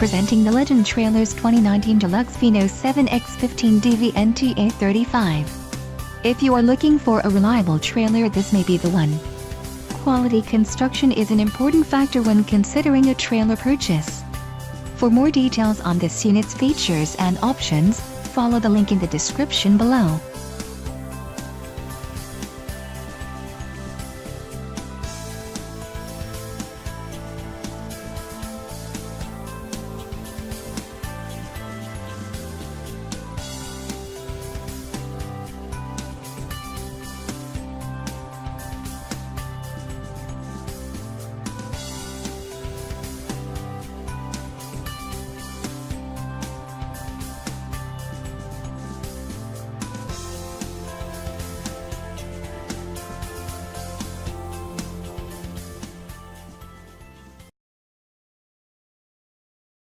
Presenting the Legend Trailers 2019 Deluxe Pheno 7X15DVNTA35. If you are looking for a reliable trailer, this may be the one. Quality construction is an important factor when considering a trailer purchase. For more details on this unit's features and options, follow the link in the description below.